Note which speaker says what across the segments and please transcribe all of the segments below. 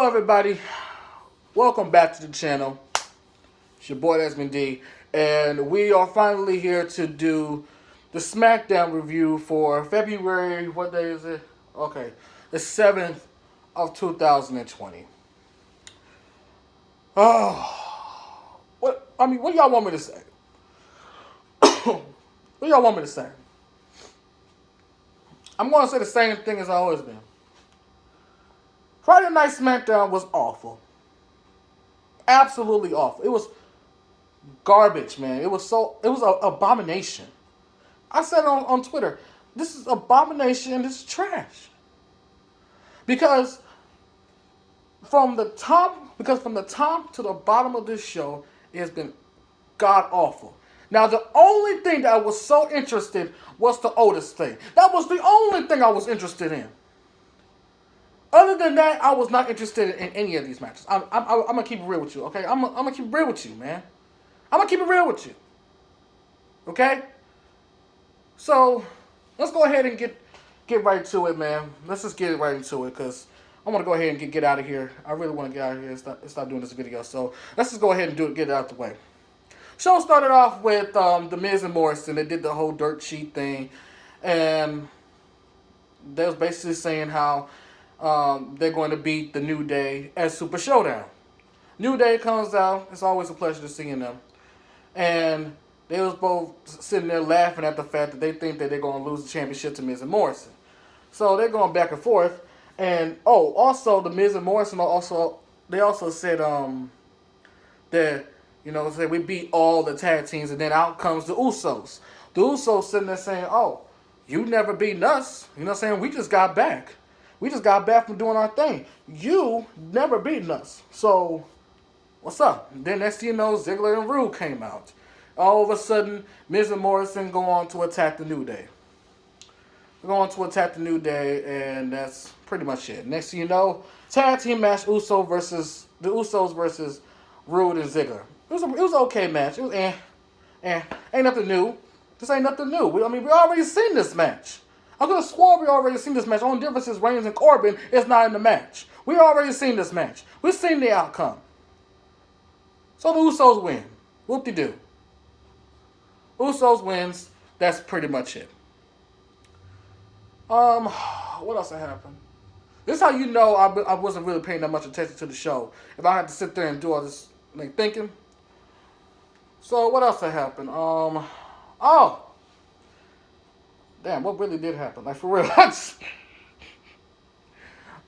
Speaker 1: Hello everybody, welcome back to the channel. It's your boy Desmond D, and we are finally here to do the SmackDown review for February, what day is it? Okay, the 7th of 2020. Oh, what do y'all want me to say? What do y'all want me to say? I'm going to say the same thing as I always been. Friday Night SmackDown was awful. Absolutely awful. It was garbage, man. It was an abomination. I said on Twitter, this is abomination, this is trash. Because from the top to the bottom of this show, it has been god awful. Now the only thing that I was so interested was the Otis thing. That was the only thing I was interested in. Other than that, I was not interested in any of these matches. I'm gonna keep it real with you, okay? I'm gonna keep it real with you, man. I'm gonna keep it real with you, okay? So let's go ahead and get right to it, man. Let's just get right into it, cause I want to go ahead and get out of here. I really want to get out of here and stop doing this video. So let's just go ahead and get it out the way. Show started off with the Miz and Morrison. They did the whole dirt sheet thing, and they was basically saying how they're going to beat the New Day at Super Showdown. New Day comes out. It's always a pleasure to seeing them. And they was both sitting there laughing at the fact that they think that they're going to lose the championship to Miz and Morrison. So they're going back and forth. And, also the Miz and Morrison they also said that, say we beat all the tag teams, and then out comes the Usos. The Usos sitting there saying, oh, you never beaten us. You know what I'm saying? We just got back. We just got back from doing our thing. You never beaten us. So, what's up? Then next thing you know, Ziggler and Rude came out. All of a sudden, Miz and Morrison go on to attack the New Day. They're going to attack the New Day, and that's pretty much it. Next thing you know, tag team match, Usos versus Rude and Ziggler. It was an okay match. It was ain't nothing new. This ain't nothing new. We already seen this match. I could have swore we already seen this match. Only difference is Reigns and Corbin is not in the match. We already seen this match. We've seen the outcome. So the Usos win. Whoop-de-doo. Usos wins. That's pretty much it. What else happened? This is how you know I wasn't really paying that much attention to the show. If I had to sit there and do all this thinking. So what else happened? Damn, what really did happen? Like, for real.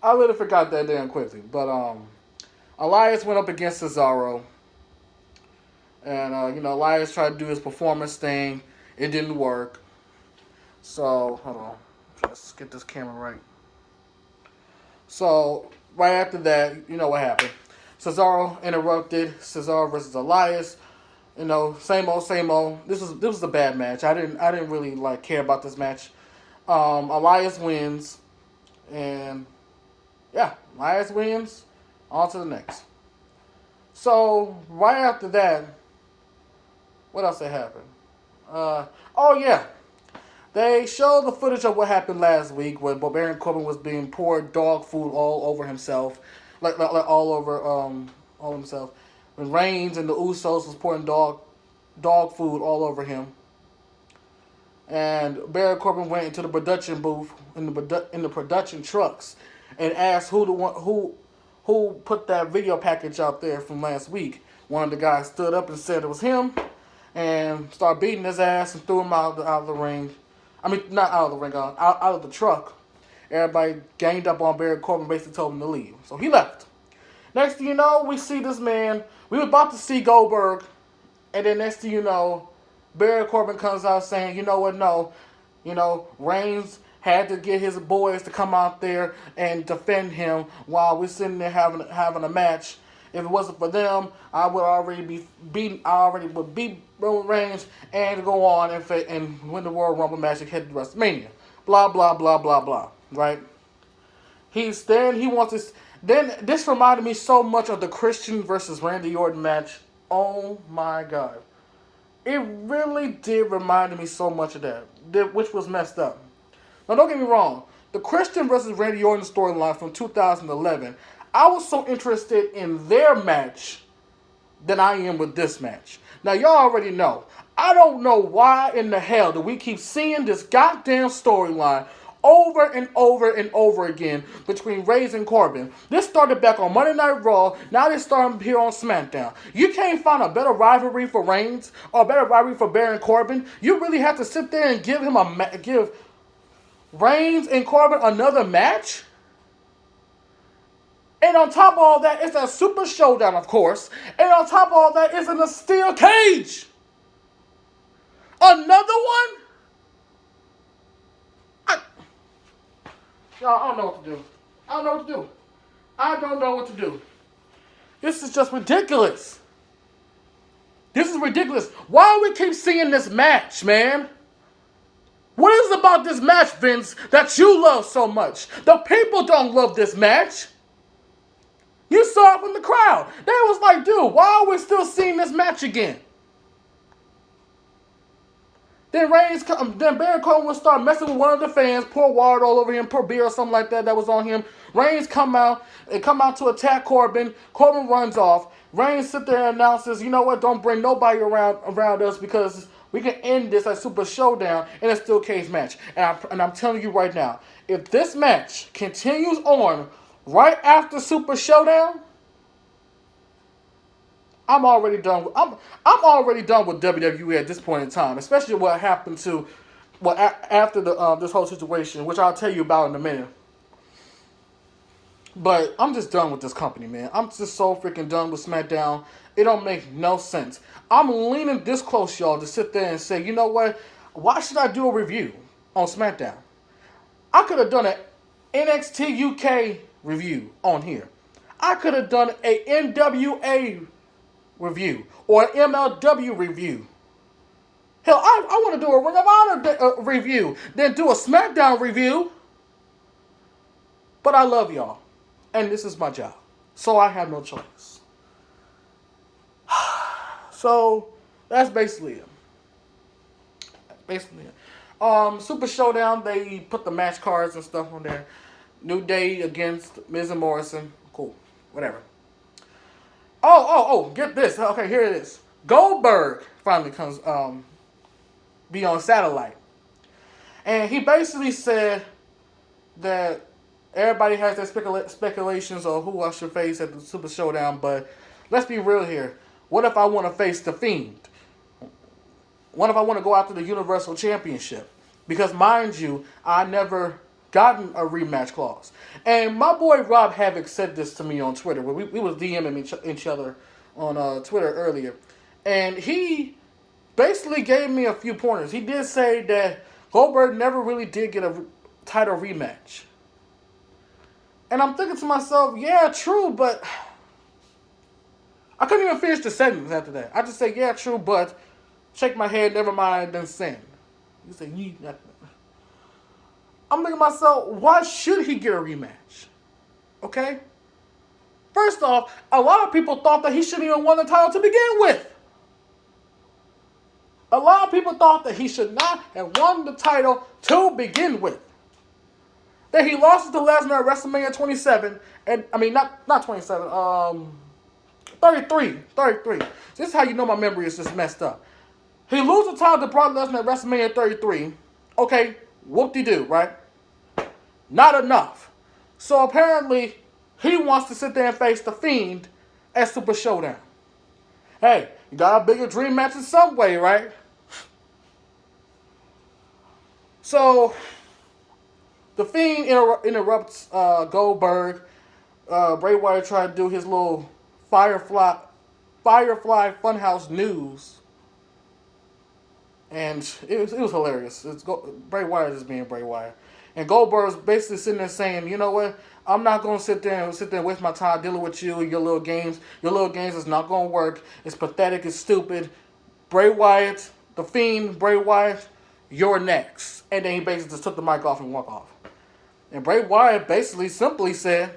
Speaker 1: I really forgot that damn quickly. But, Elias went up against Cesaro. And, Elias tried to do his performance thing. It didn't work. So, hold on. Let's get this camera right. So, right after that, you know what happened. Cesaro interrupted. Cesaro versus Elias. Same old. This was a bad match. I didn't really care about this match. Elias wins, and yeah, Elias wins. On to the next. So right after that, what else happened? They showed the footage of what happened last week when Baron Corbin was being poured dog food all over himself, like all over himself. When Reigns and the Usos was pouring dog food all over him, and Baron Corbin went into the production booth in the production trucks and asked who put that video package out there from last week. One of the guys stood up and said it was him, and started beating his ass and threw him out of the ring. I mean, not out of the ring, out of the truck. Everybody ganged up on Baron Corbin, basically told him to leave, so he left. Next thing you know, we see this man. We were about to see Goldberg, and then next thing you know, Baron Corbin comes out saying, you know what, no. Reigns had to get his boys to come out there and defend him while we're sitting there having a match. If it wasn't for them, I would already be beaten. I already would beat Roman Reigns and go on and win the Royal Rumble match and head to WrestleMania. Blah, blah, blah, blah, blah. Right? Then this reminded me so much of the Christian versus Randy Orton match. Oh my God. It really did remind me so much of that, which was messed up. Now don't get me wrong. The Christian versus Randy Orton storyline from 2011, I was so interested in their match than I am with this match. Now, y'all already know. I don't know why in the hell do we keep seeing this goddamn storyline over and over and over again between Reigns and Corbin. This started back on Monday Night Raw. Now they're starting here on SmackDown. You can't find a better rivalry for Reigns or a better rivalry for Baron Corbin. You really have to sit there and give Reigns and Corbin another match? And on top of all that, it's a super showdown, of course. And on top of all that, it's in a steel cage. Another one? Y'all, I don't know what to do. I don't know what to do. I don't know what to do. This is just ridiculous. This is ridiculous. Why do we keep seeing this match, man? What is it about this match, Vince, that you love so much? The people don't love this match. You saw it from the crowd. They was like, dude, why are we still seeing this match again? Then Baron Corbin will start messing with one of the fans, pour water all over him, pour beer or something like that was on him. Reigns come out to attack Corbin. Corbin runs off. Reigns sit there and announces, you know what, don't bring nobody around us because we can end this at Super Showdown in a steel cage match. And I'm telling you right now, if this match continues on right after Super Showdown, I'm already done. I'm already done with WWE at this point in time, especially what happened to after this whole situation, which I'll tell you about in a minute. But I'm just done with this company, man. I'm just so freaking done with SmackDown. It don't make no sense. I'm leaning this close, y'all, to sit there and say, you know what? Why should I do a review on SmackDown? I could have done an NXT UK review on here. I could have done a NWA review or an MLW review. Hell, I want to do a Ring of Honor review, then do a SmackDown review. But I love y'all, and this is my job, so I have no choice. So that's basically it. Super Showdown, they put the match cards and stuff on there. New Day against Miz and Morrison. Cool, whatever. Oh, get this. Okay, here it is. Goldberg finally comes be on satellite. And he basically said that everybody has their speculations on who I should face at the Super Showdown, but let's be real here. What if I want to face The Fiend? What if I want to go after the Universal Championship? Because mind you, I never gotten a rematch clause. And my boy Rob Havoc said this to me on Twitter. We was DMing each other on Twitter earlier. And he basically gave me a few pointers. He did say that Goldberg never really did get a title rematch. And I'm thinking to myself, yeah, true, but I couldn't even finish the sentence after that. I just say, yeah, true, but shake my head, never mind, then send. You say, I'm thinking to myself, why should he get a rematch? Okay? First off, a lot of people thought that he shouldn't even won the title to begin with. A lot of people thought that he should not have won the title to begin with. That he lost it to Lesnar at WrestleMania 27, and I mean not 27, 33. This is how you know my memory is just messed up. He loses the title to Brock Lesnar at WrestleMania 33. Okay, whoop-de-doo, right? Not enough. So apparently, he wants to sit there and face The Fiend at Super Showdown. Hey, you got a bigger dream match in some way, right? So, The Fiend interrupts Goldberg. Bray Wyatt tried to do his little Firefly Funhouse news. And it was hilarious. Bray Wyatt is being Bray Wyatt. And Goldberg's basically sitting there saying, you know what? I'm not going to sit there and waste my time dealing with you and your little games. Your little games is not going to work. It's pathetic. It's stupid. Bray Wyatt, The Fiend, Bray Wyatt, you're next. And then he basically just took the mic off and walked off. And Bray Wyatt basically simply said,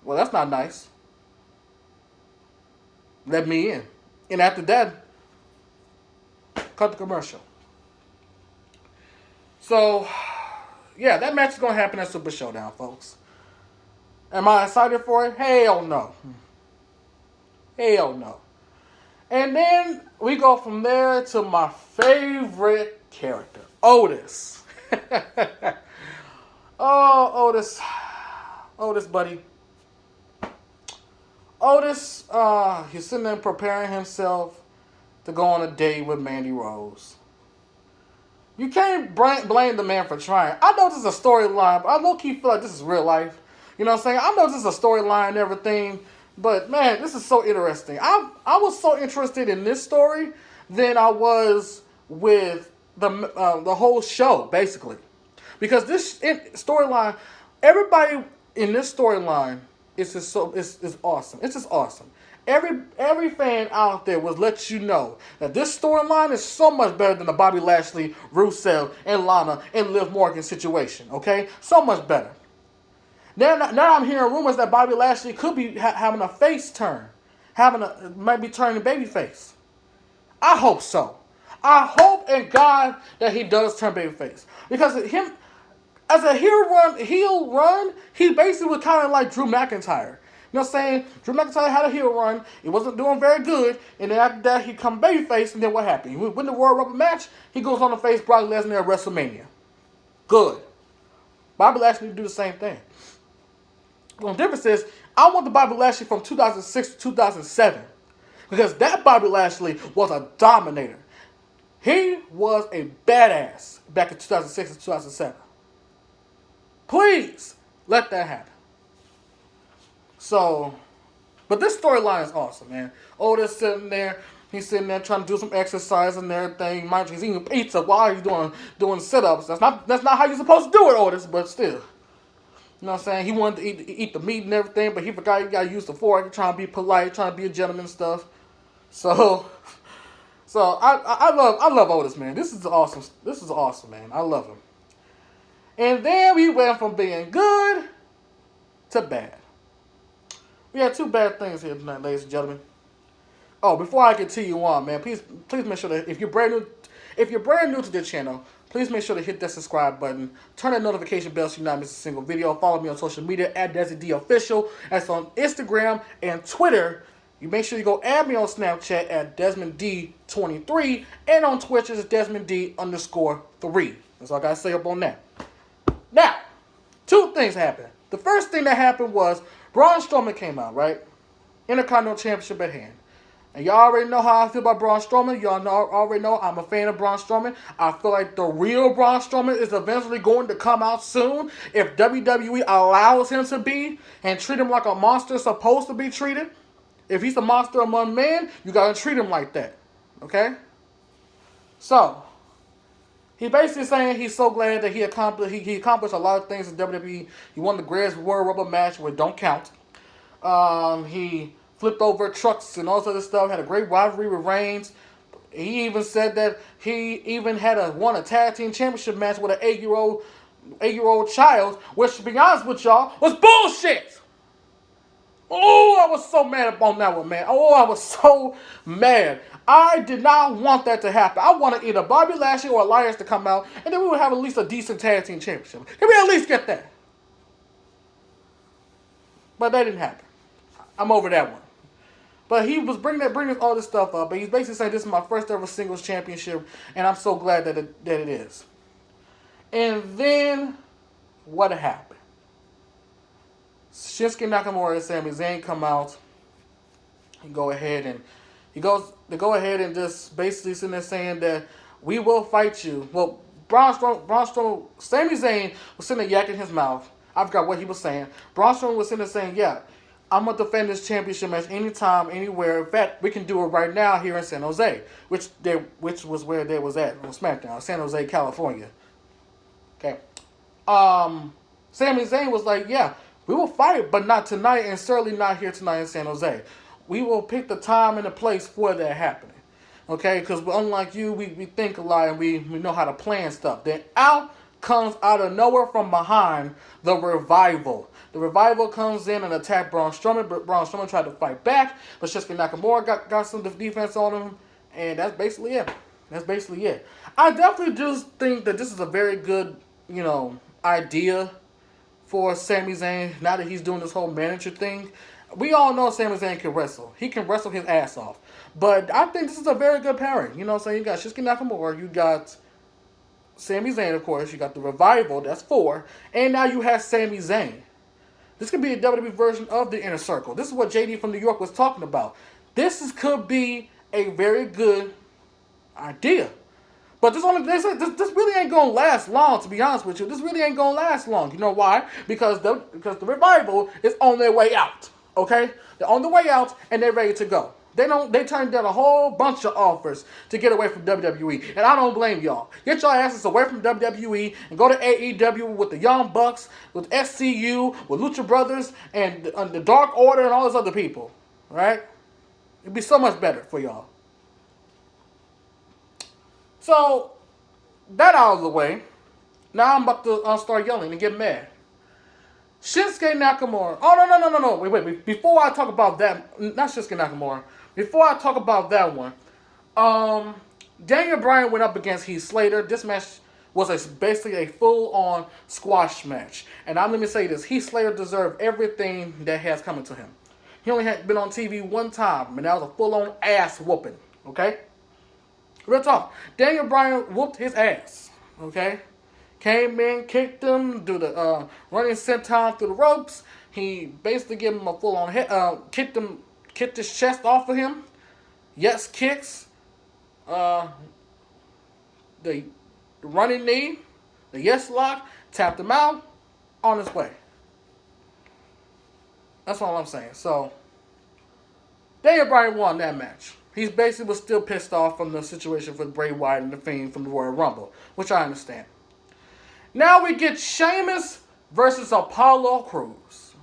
Speaker 1: well, that's not nice. Let me in. And after that, cut the commercial. So, yeah, that match is going to happen at Super Showdown, folks. Am I excited for it? Hell no. Hell no. And then we go from there to my favorite character, Otis. Oh, Otis. Otis, buddy. Otis, he's sitting there preparing himself to go on a date with Mandy Rose. You can't blame the man for trying. I know this is a storyline, but I low-key feel like this is real life. You know what I'm saying? I know this is a storyline and everything, but man, this is so interesting. I was so interested in this story than I was with the whole show, basically. Because this storyline, everybody in this storyline is awesome. It's just awesome. Every fan out there will let you know that this storyline is so much better than the Bobby Lashley, Rusev, and Lana and Liv Morgan situation. Okay, so much better. Now I'm hearing rumors that Bobby Lashley could be having a face turn, might be turning babyface. I hope so. I hope in God that he does turn babyface because him as a heel run, he basically was kind of like Drew McIntyre. You know what I'm saying? Drew McIntyre had a heel run. He wasn't doing very good. And then after that, he come babyface. And then what happened? He win the Royal Rumble match. He goes on to face Brock Lesnar at WrestleMania. Good. Bobby Lashley do the same thing. The difference is, I want the Bobby Lashley from 2006 to 2007. Because that Bobby Lashley was a dominator. He was a badass back in 2006 and 2007. Please let that happen. So, but this storyline is awesome, man. Otis sitting there, he's sitting there trying to do some exercise and everything. Mind you, he's eating pizza while he's doing sit-ups. That's not how you're supposed to do it, Otis, but still. You know what I'm saying? He wanted to eat the meat and everything, but he forgot he got to use the fork, trying to be polite, trying to be a gentleman and stuff. So I love Otis, man. This is awesome. This is awesome, man. I love him. And then we went from being good to bad. We had two bad things here tonight, ladies and gentlemen. Oh, before I continue on, man, please make sure that if you're brand new to this channel, please make sure to hit that subscribe button, turn that notification bell so you not miss a single video. Follow me on social media at DesmondDOfficial. That's on Instagram and Twitter. You make sure you go add me on Snapchat at DesmondD23 and on Twitch it's DesmondD_3. That's all I gotta say up on that. Now, two things happened. The first thing that happened was Braun Strowman came out, right? Intercontinental Championship at hand. And y'all already know how I feel about Braun Strowman. Already know I'm a fan of Braun Strowman. I feel like the real Braun Strowman is eventually going to come out soon if WWE allows him to be and treat him like a monster supposed to be treated. If he's a monster among men, you got to treat him like that. Okay? So, he basically saying he's so glad that he accomplished a lot of things in WWE. He won the greatest Royal Rumble match, which don't count. He flipped over trucks and all this other stuff. Had a great rivalry with Reigns. He even said that he even won a tag team championship match with an 8-year-old child, which, to be honest with y'all, was bullshit. Oh, I was so mad on that one, man. Oh, I was so mad. I did not want that to happen. I wanted either Bobby Lashley or Elias to come out, and then we would have at least a decent tag team championship. Can we at least get that? But that didn't happen. I'm over that one. But he was bringing all this stuff up, but he's basically saying this is my first ever singles championship, and I'm so glad that it is. And then, what happened? Shinsuke Nakamura and Sami Zayn come out. They go ahead and just basically sitting there saying that we will fight you. Well, Braun Strowman, Sami Zayn was sitting there yakking his mouth. I forgot what he was saying. Braun Strowman was sitting there saying, yeah, I'm going to defend this championship match anytime, anywhere. In fact, we can do it right now here in San Jose, which was where they was at on SmackDown, San Jose, California. Okay. Sami Zayn was like, yeah, we will fight, but not tonight, and certainly not here tonight in San Jose. We will pick the time and the place for that happening. Okay? Because unlike you, we think a lot and we know how to plan stuff. Then out comes out of nowhere from behind the Revival. The Revival comes in and attack Braun Strowman, but Braun Strowman tried to fight back, but Shinsuke Nakamura got some defense on him, and that's basically it. I definitely just think that this is a very good, idea for Sami Zayn now that he's doing this whole manager thing. We all know Sami Zayn can wrestle. He can wrestle his ass off. But I think this is a very good pairing. You know what I'm saying? You got Shinsuke Nakamura, you got Sami Zayn, of course, you got the Revival, that's 4, and now you have Sami Zayn. This could be a WWE version of the Inner Circle. This is what JD from New York was talking about. Could be a very good idea. But this really ain't gonna last long, to be honest with you. This really ain't gonna last long. You know why? Because the Revival is on their way out. Okay? They're on the way out and they're ready to go. They turned down a whole bunch of offers to get away from WWE. And I don't blame y'all. Get your asses away from WWE and go to AEW with the Young Bucks, with SCU, with Lucha Brothers, and the Dark Order and all those other people. Right? It'd be so much better for y'all. So, that out of the way, now I'm about to start yelling and get mad. Shinsuke Nakamura. Oh, no. Wait. Before I talk about that, not Shinsuke Nakamura. Before I talk about that one, Daniel Bryan went up against Heath Slater. This match was basically a full-on squash match. And let me say this. Heath Slater deserved everything that has coming to him. He only had been on TV one time, and that was a full-on ass whooping. Okay? Real talk. Daniel Bryan whooped his ass. Okay? Came in, kicked him, do the running senton through the ropes. He basically gave him a full-on hit, kicked his chest off of him. Yes, kicks. The running knee, the yes lock, tapped him out, on his way. That's all I'm saying. So, Daniel Bryan won that match. He basically was still pissed off from the situation with Bray Wyatt and The Fiend from the Royal Rumble, which I understand. Now we get Sheamus versus Apollo Crews.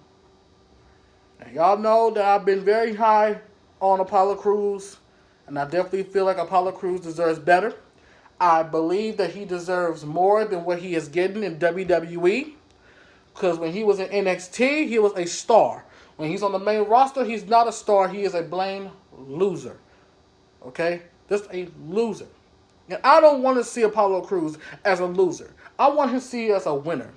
Speaker 1: Now y'all know that I've been very high on Apollo Crews, and I definitely feel like Apollo Crews deserves better. I believe that he deserves more than what he is getting in WWE, because when he was in NXT, he was a star. When he's on the main roster, he's not a star. He is a plain loser. Okay? Just a loser. And I don't want to see Apollo Crews as a loser. I want him to see as a winner.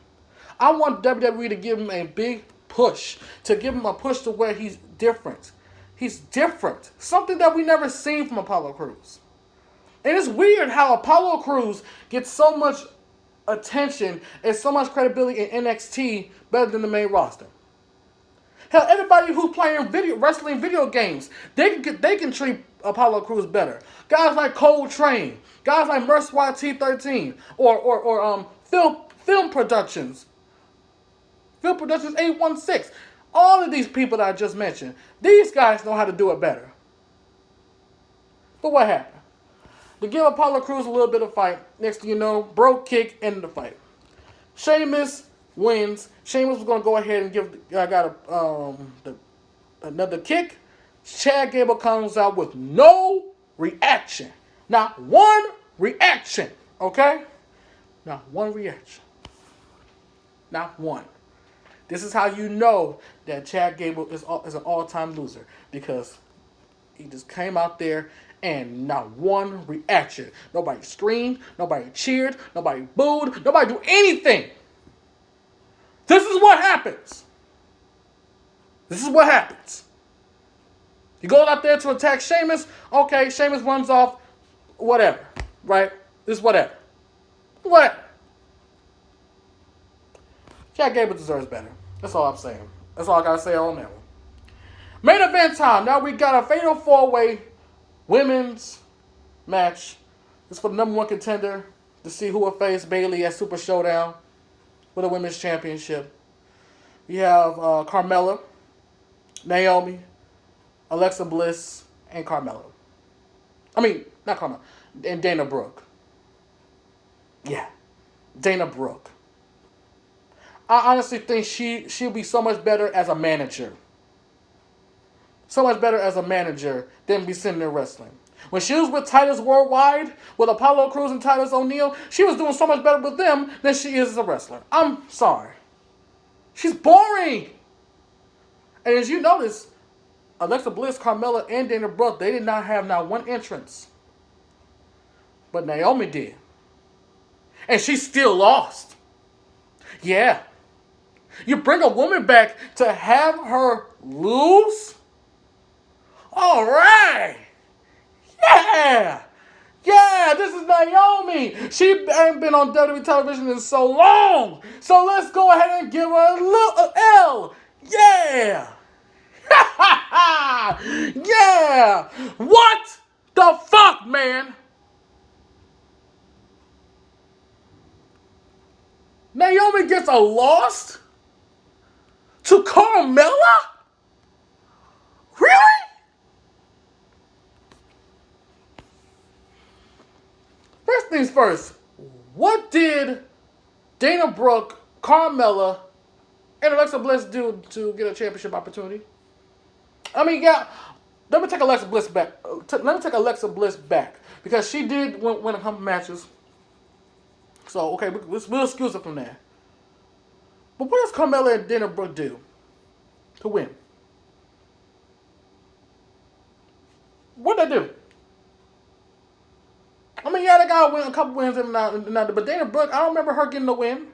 Speaker 1: I want WWE to give him a big push. To give him a push to where he's different. He's different. Something that we never seen from Apollo Crews. And it's weird how Apollo Crews gets so much attention and so much credibility in NXT better than the main roster. Hell, everybody who's playing wrestling video games, they can treat Apollo Crews better. Guys like Cole Train, guys like Mercy T13, or film productions. Film Productions 816. All of these people that I just mentioned, these guys know how to do it better. But what happened? To give Apollo Crews a little bit of fight, next thing you know, broke kick, ended the fight. Sheamus wins. Sheamus was going to go ahead and give another kick. Chad Gable comes out with no reaction. Not one reaction. Okay? Not one reaction. Not one. This is how you know that Chad Gable is an all-time loser. Because he just came out there and not one reaction. Nobody screamed. Nobody cheered. Nobody booed. Nobody do anything. This is what happens. This is what happens. He goes out there to attack Sheamus. Okay, Sheamus runs off. Whatever. Right? This is whatever. Whatever. Chad Gable deserves better. That's all I'm saying. That's all I gotta say on that one. Main event time. Now we got a fatal 4-way women's match. It's for the number one contender to see who will face Bayley at Super Showdown for the women's championship. You have Carmella, Naomi, Alexa Bliss, and Carmella. I mean, not Carmella. And Dana Brooke. Yeah. Dana Brooke. I honestly think she'll be so much better as a manager. So much better as a manager than be sitting there wrestling. When she was with Titus Worldwide, with Apollo Crews and Titus O'Neil, she was doing so much better with them than she is as a wrestler. I'm sorry. She's boring. And as you notice, Alexa Bliss, Carmella, and Dana Brooke, they did not have not one entrance. But Naomi did. And she still lost. Yeah. You bring a woman back to have her lose? All right. Yeah. Yeah, this is Naomi. She ain't been on WWE television in so long. So let's go ahead and give her a L. Yeah. Yeah. What the fuck, man? Naomi gets a loss to Carmella? Really? First things first, what did Dana Brooke, Carmella, and Alexa Bliss do to get a championship opportunity? I mean, yeah, let me take Alexa Bliss back. Because she did win a couple matches. So, okay, we'll excuse her from that. But what does Carmella and Dana Brooke do to win? What they do? I mean, yeah, they got a couple wins every now and then, but Dana Brooke, I don't remember her getting a win.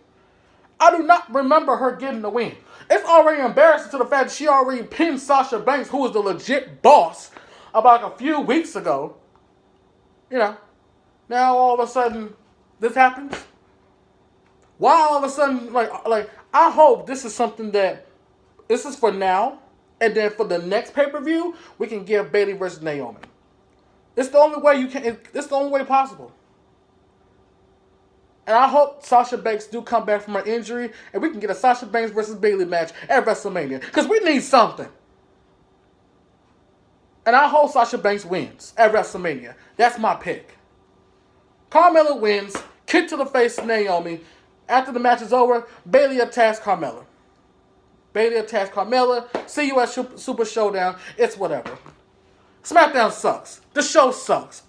Speaker 1: I do not remember her getting the win. It's already embarrassing to the fact that she already pinned Sasha Banks, who was the legit boss, about a few weeks ago. You know, now all of a sudden this happens. Why all of a sudden, like I hope this is something that this is for now, and then for the next pay-per-view, we can give Bayley versus Naomi. It's the only way you can. It's the only way possible. And I hope Sasha Banks do come back from her injury, and we can get a Sasha Banks versus Bayley match at WrestleMania, because we need something. And I hope Sasha Banks wins at WrestleMania. That's my pick. Carmella wins, kick to the face of Naomi. After the match is over, Bayley attacks Carmella. See you at Super Showdown. It's whatever. SmackDown sucks. The show sucks.